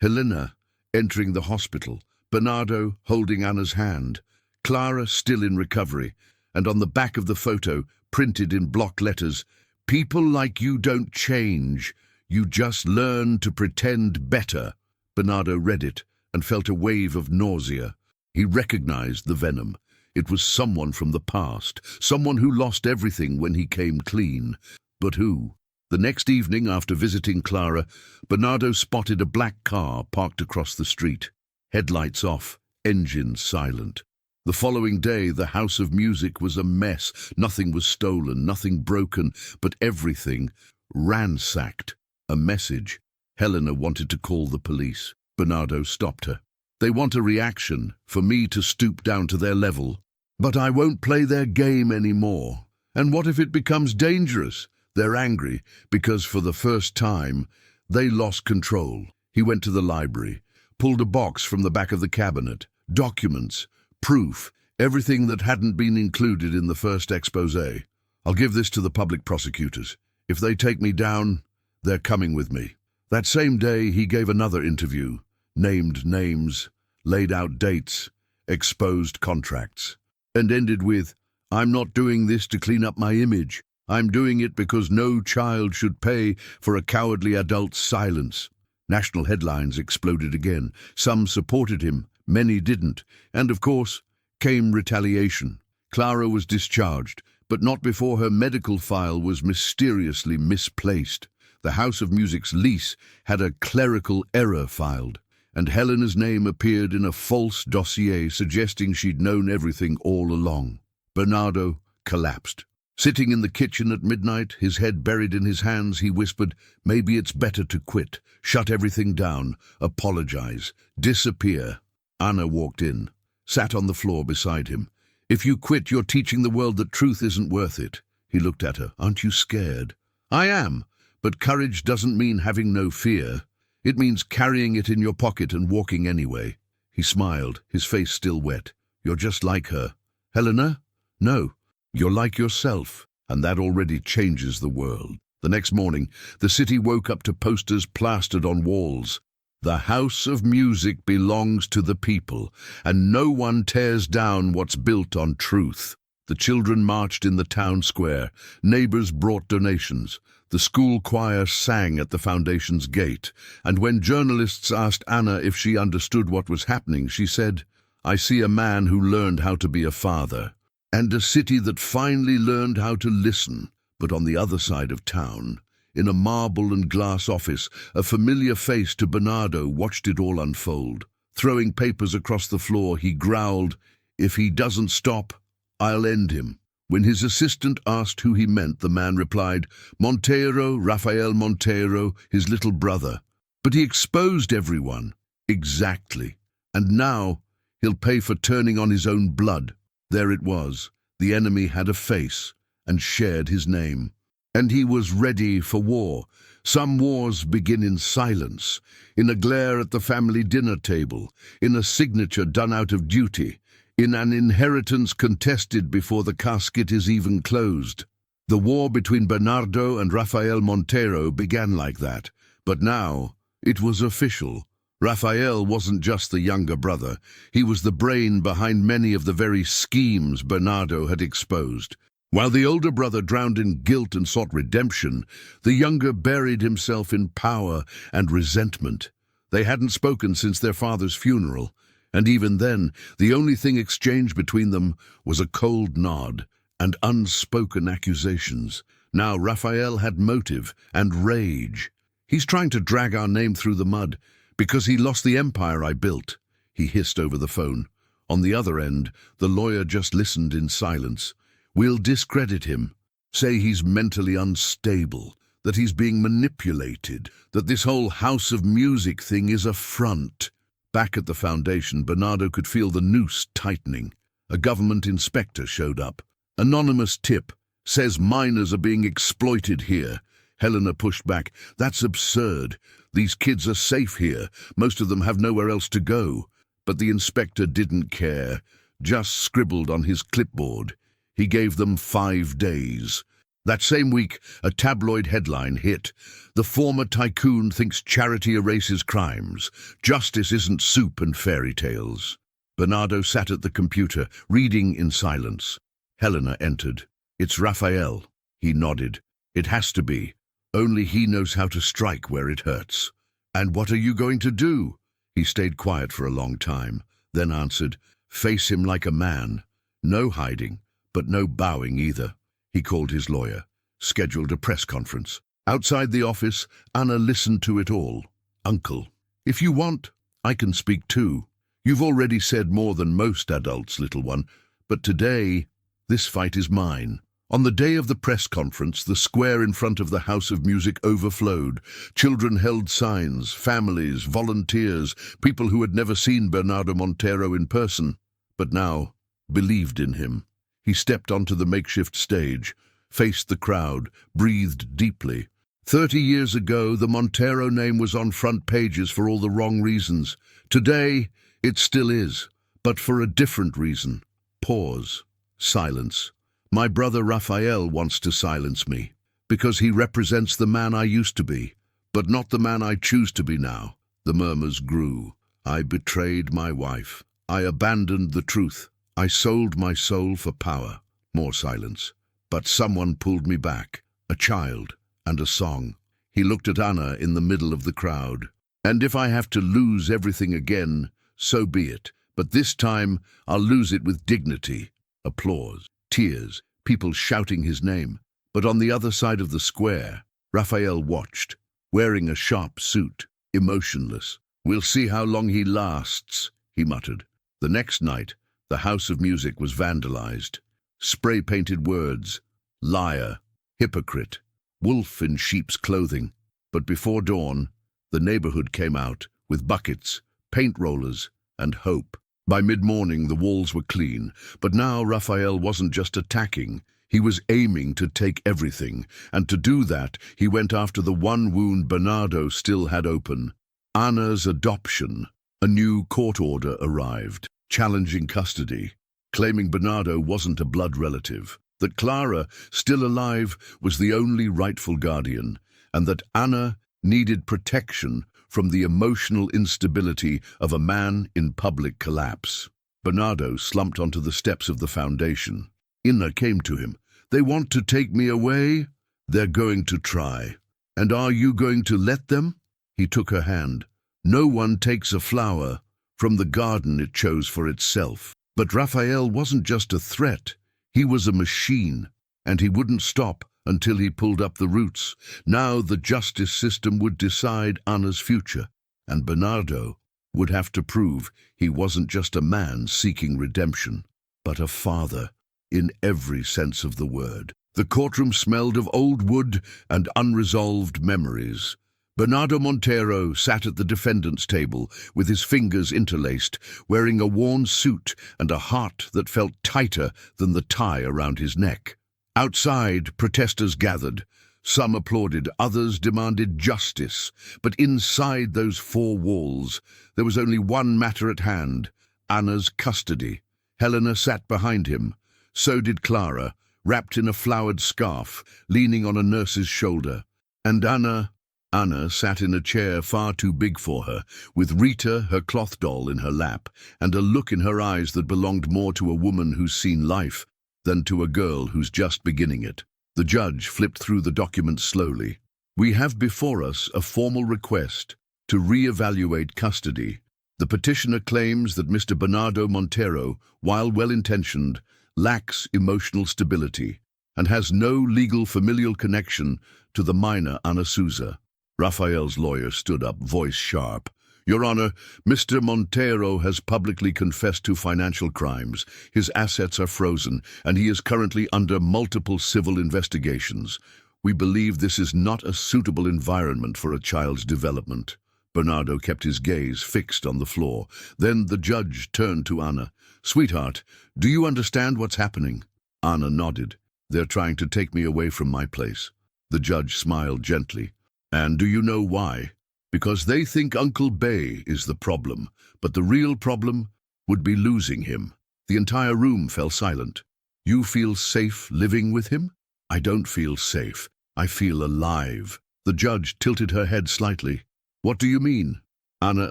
Helena entering the hospital. Bernardo holding Anna's hand. Clara still in recovery. And on the back of the photo, printed in block letters, "People like you don't change. You just learn to pretend better." Bernardo read it and felt a wave of nausea. He recognized the venom. It was someone from the past, someone who lost everything when he came clean. But who? The next evening, after visiting Clara, Bernardo spotted a black car parked across the street. Headlights off, engine silent. The following day, the House of Music was a mess. Nothing was stolen, nothing broken, but everything ransacked. A message. Helena wanted to call the police. Bernardo stopped her. "They want a reaction, for me to stoop down to their level. But I won't play their game anymore. And what if it becomes dangerous?" They're angry because for the first time, they lost control. He went to the library, pulled a box from the back of the cabinet. Documents, proof, everything that hadn't been included in the first exposé. "I'll give this to the public prosecutors. If they take me down, they're coming with me." That same day, he gave another interview, named names, laid out dates, exposed contracts, and ended with, "I'm not doing this to clean up my image. I'm doing it because no child should pay for a cowardly adult's silence." National headlines exploded again. Some supported him, many didn't. And of course, came retaliation. Clara was discharged, but not before her medical file was mysteriously misplaced. The House of Music's lease had a clerical error filed, and Helena's name appeared in a false dossier suggesting she'd known everything all along. Bernardo collapsed. Sitting in the kitchen at midnight, his head buried in his hands, he whispered, "Maybe it's better to quit, shut everything down, apologize, disappear." Anna walked in, sat on the floor beside him. "If you quit, you're teaching the world that truth isn't worth it." He looked at her. "Aren't you scared?" "I am, but courage doesn't mean having no fear. It means carrying it in your pocket and walking anyway." He smiled, his face still wet. "You're just like her." "Helena? No. You're like yourself, and that already changes the world." The next morning, the city woke up to posters plastered on walls. "The House of Music belongs to the people, and no one tears down what's built on truth." The children marched in the town square. Neighbors brought donations. The school choir sang at the foundation's gate. And when journalists asked Anna if she understood what was happening, she said, "I see a man who learned how to be a father. And a city that finally learned how to listen." But on the other side of town, in a marble and glass office, a familiar face to Bernardo watched it all unfold. Throwing papers across the floor, he growled, "If he doesn't stop, I'll end him." When his assistant asked who he meant, the man replied, Monteiro, Rafael Monteiro, his little brother. But he exposed everyone. Exactly. And now he'll pay for turning on his own blood. There it was. The enemy had a face and shared his name. And he was ready for war. Some wars begin in silence, in a glare at the family dinner table, in a signature done out of duty, in an inheritance contested before the casket is even closed. The war between Bernardo and Rafael Monteiro began like that, but now it was official. Rafael wasn't just the younger brother, he was the brain behind many of the very schemes Bernardo had exposed. While the older brother drowned in guilt and sought redemption, the younger buried himself in power and resentment. They hadn't spoken since their father's funeral, and even then, the only thing exchanged between them was a cold nod and unspoken accusations. Now Rafael had motive and rage. He's trying to drag our name through the mud, because he lost the empire I built, he hissed over the phone. On the other end, the lawyer just listened in silence. We'll discredit him, say he's mentally unstable, that he's being manipulated, that this whole house of music thing is a front. Back at the foundation, Bernardo could feel the noose tightening. A government inspector showed up. Anonymous tip, says minors are being exploited here. Helena pushed back. That's absurd. These kids are safe here. Most of them have nowhere else to go. But the inspector didn't care, just scribbled on his clipboard. He gave them 5 days. That same week, a tabloid headline hit. The former tycoon thinks charity erases crimes. Justice isn't soup and fairy tales. Bernardo sat at the computer, reading in silence. Helena entered. It's Rafael. He nodded. It has to be. Only he knows how to strike where it hurts. And what are you going to do? He stayed quiet for a long time, then answered, face him like a man. No hiding, but no bowing either. He called his lawyer, scheduled a press conference. Outside the office, Anna listened to it all. Uncle, if you want, I can speak too. You've already said more than most adults, little one, but today, this fight is mine. On the day of the press conference, the square in front of the House of Music overflowed. Children held signs, families, volunteers, people who had never seen Bernardo Monteiro in person, but now believed in him. He stepped onto the makeshift stage, faced the crowd, breathed deeply. 30 years ago, the Monteiro name was on front pages for all the wrong reasons. Today, it still is, but for a different reason. Pause. Silence. My brother Rafael wants to silence me, because he represents the man I used to be, but not the man I choose to be now. The murmurs grew. I betrayed my wife. I abandoned the truth. I sold my soul for power. More silence. But someone pulled me back. A child and a song. He looked at Anna in the middle of the crowd. And if I have to lose everything again, so be it. But this time, I'll lose it with dignity. Applause. Tears, people shouting his name. But on the other side of the square, Rafael watched, wearing a sharp suit, emotionless. We'll see how long he lasts, he muttered. The next night, the House of Music was vandalized. Spray-painted words, liar, hypocrite, wolf in sheep's clothing. But before dawn, the neighborhood came out with buckets, paint rollers, and hope. By mid-morning, the walls were clean, but now Rafael wasn't just attacking, he was aiming to take everything, and to do that, he went after the one wound Bernardo still had open. Anna's adoption. A new court order arrived, challenging custody, claiming Bernardo wasn't a blood relative, that Clara, still alive, was the only rightful guardian, and that Anna needed protection from the emotional instability of a man in public collapse. Bernardo slumped onto the steps of the foundation. Inna came to him. They want to take me away? They're going to try. And are you going to let them? He took her hand. No one takes a flower from the garden it chose for itself. But Rafael wasn't just a threat. He was a machine, and he wouldn't stop until he pulled up the roots. Now the justice system would decide Anna's future, and Bernardo would have to prove he wasn't just a man seeking redemption, but a father in every sense of the word. The courtroom smelled of old wood and unresolved memories. Bernardo Montero sat at the defendant's table with his fingers interlaced, wearing a worn suit and a heart that felt tighter than the tie around his neck. Outside, protesters gathered. Some applauded, others demanded justice. But inside those four walls, there was only one matter at hand: Anna's custody. Helena sat behind him. So did Clara, wrapped in a flowered scarf, leaning on a nurse's shoulder. And Anna sat in a chair far too big for her, with Rita, her cloth doll, in her lap, and a look in her eyes that belonged more to a woman who's seen life than to a girl who's just beginning it. The judge flipped through the documents slowly. We have before us a formal request to re-evaluate custody. The petitioner claims that Mr. Bernardo Montero, while well-intentioned, lacks emotional stability and has no legal familial connection to the minor Ana Souza. Rafael's lawyer stood up, voice sharp. Your Honor, Mr. Montero has publicly confessed to financial crimes. His assets are frozen, and he is currently under multiple civil investigations. We believe this is not a suitable environment for a child's development. Bernardo kept his gaze fixed on the floor. Then the judge turned to Anna. Sweetheart, do you understand what's happening? Anna nodded. They're trying to take me away from my place. The judge smiled gently. And do you know why? Because they think Uncle Bay is the problem, but the real problem would be losing him. The entire room fell silent. You feel safe living with him? I don't feel safe. I feel alive. The judge tilted her head slightly. What do you mean? Anna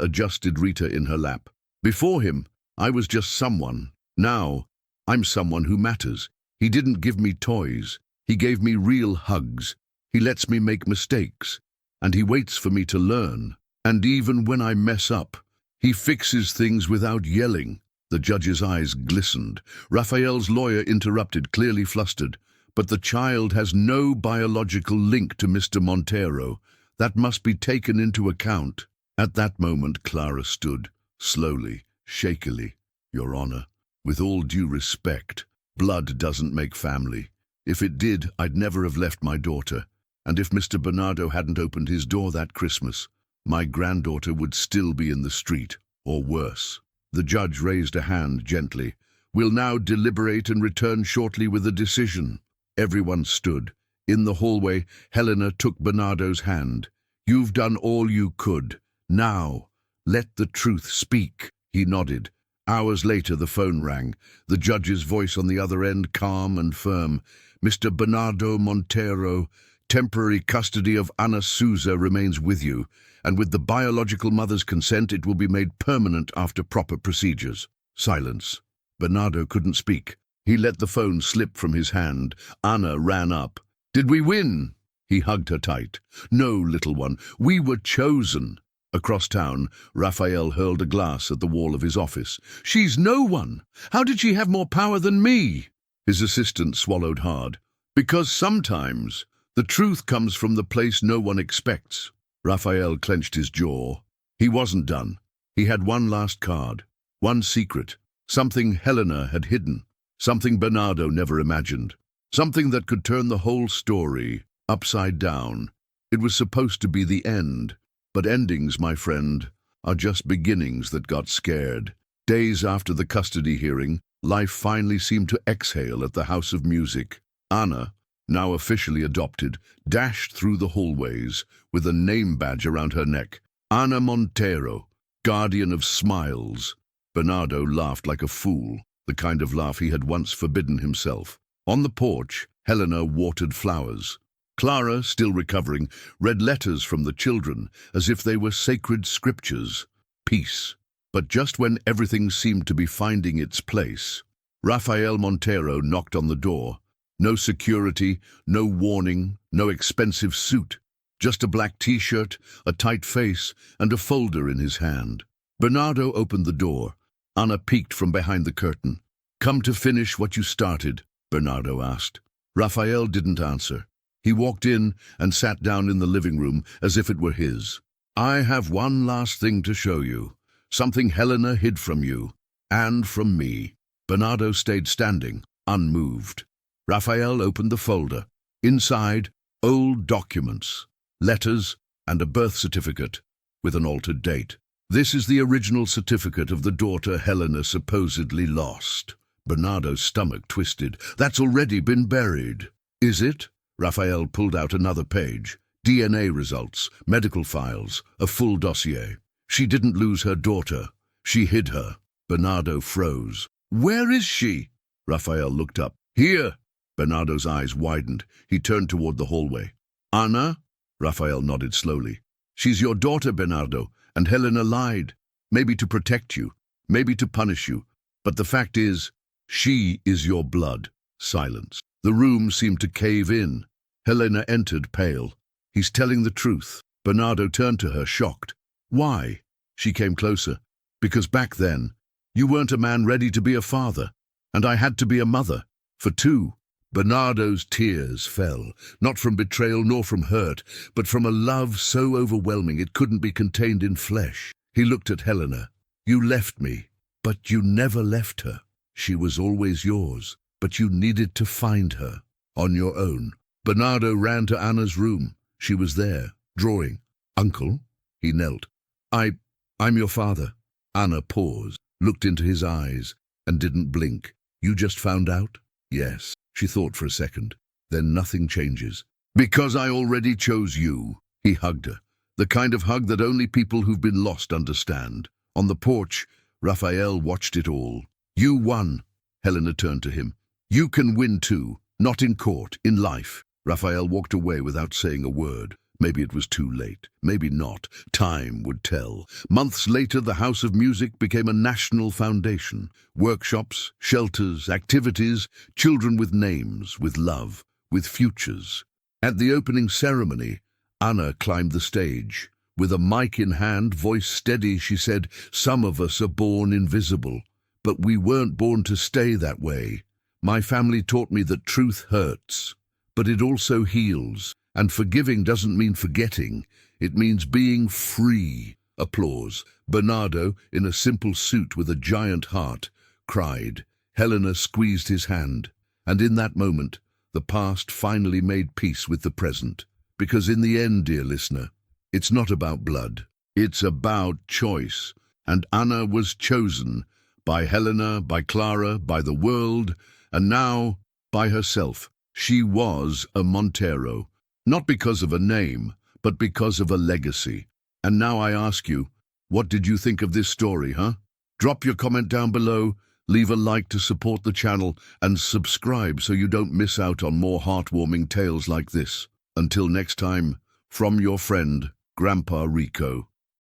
adjusted Rita in her lap. Before him, I was just someone. Now, I'm someone who matters. He didn't give me toys. He gave me real hugs. He lets me make mistakes. And he waits for me to learn. And even when I mess up, he fixes things without yelling. The judge's eyes glistened. Rafael's lawyer interrupted, clearly flustered. But the child has no biological link to Mr. Montero. That must be taken into account. At that moment, Clara stood, slowly, shakily. Your Honor, with all due respect, blood doesn't make family. If it did, I'd never have left my daughter. And if Mr. Bernardo hadn't opened his door that Christmas, my granddaughter would still be in the street, or worse. The judge raised a hand gently. We'll now deliberate and return shortly with a decision. Everyone stood. In the hallway, Helena took Bernardo's hand. You've done all you could. Now, let the truth speak. He nodded. Hours later, the phone rang. The judge's voice on the other end, calm and firm. Mr. Bernardo Montero, temporary custody of Ana Souza remains with you, and with the biological mother's consent, it will be made permanent after proper procedures. Silence. Bernardo couldn't speak. He let the phone slip from his hand. Anna ran up. Did we win? He hugged her tight. No, little one, we were chosen. Across town, Rafael hurled a glass at the wall of his office. She's no one. How did she have more power than me? His assistant swallowed hard. Because sometimes the truth comes from the place no one expects. Rafael clenched his jaw. He wasn't done. He had one last card, one secret, something Helena had hidden, something Bernardo never imagined, something that could turn the whole story upside down. It was supposed to be the end, but endings, my friend, are just beginnings that got scared. Days after the custody hearing, life finally seemed to exhale at the House of Music. Anna, now officially adopted, dashed through the hallways with a name badge around her neck. Ana Montero, guardian of smiles. Bernardo laughed like a fool, the kind of laugh he had once forbidden himself. On the porch, Helena watered flowers. Clara, still recovering, read letters from the children as if they were sacred scriptures. Peace. But just when everything seemed to be finding its place, Rafael Montero knocked on the door. No security, no warning, no expensive suit. Just a black t-shirt, a tight face, and a folder in his hand. Bernardo opened the door. Anna peeked from behind the curtain. Come to finish what you started, Bernardo asked. Rafael didn't answer. He walked in and sat down in the living room as if it were his. I have one last thing to show you. Something Helena hid from you. And from me. Bernardo stayed standing. unmoved. Raphael opened the folder. Inside, old documents, letters, and a birth certificate with an altered date. This is the original certificate of the daughter Helena supposedly lost. Bernardo's stomach twisted. That's already been buried. Is it? Raphael pulled out another page. DNA results, medical files, a full dossier. She didn't lose her daughter. She hid her. Bernardo froze. Where is she? Raphael looked up. Here. Bernardo's eyes widened. He turned toward the hallway. Anna? Raphael nodded slowly. She's your daughter, Bernardo, and Helena lied. Maybe to protect you, maybe to punish you. But the fact is, she is your blood. Silence. The room seemed to cave in. Helena entered, pale. He's telling the truth. Bernardo turned to her, shocked. Why? She came closer. Because back then, you weren't a man ready to be a father, and I had to be a mother. For two. Bernardo's tears fell, not from betrayal nor from hurt, but from a love so overwhelming it couldn't be contained in flesh. He looked at Helena. You left me, but you never left her. She was always yours, but you needed to find her, on your own. Bernardo ran to Anna's room. She was there, drawing. Uncle? He knelt. I'm your father. Anna paused, looked into his eyes, and didn't blink. You just found out? Yes. She thought for a second. Then nothing changes. Because I already chose you. He hugged her. The kind of hug that only people who've been lost understand. On the porch, Raphael watched it all. You won. Helena turned to him. You can win too. Not in court, in life. Raphael walked away without saying a word. Maybe it was too late. Maybe not. Time would tell. Months later, the House of Music became a national foundation. Workshops, shelters, activities, children with names, with love, with futures. At the opening ceremony, Anna climbed the stage. With a mic in hand, voice steady, she said, Some of us are born invisible, but we weren't born to stay that way. My family taught me that truth hurts, but it also heals. And forgiving doesn't mean forgetting. It means being free. Applause. Bernardo, in a simple suit with a giant heart, cried. Helena squeezed his hand. And in that moment, the past finally made peace with the present. Because in the end, dear listener, it's not about blood. It's about choice. And Anna was chosen by Helena, by Clara, by the world, and now by herself. She was a Montero. Not because of a name, but because of a legacy. And now I ask you, what did you think of this story, huh? Drop your comment down below, leave a like to support the channel, and subscribe so you don't miss out on more heartwarming tales like this. Until next time, from your friend, Grandpa Rico.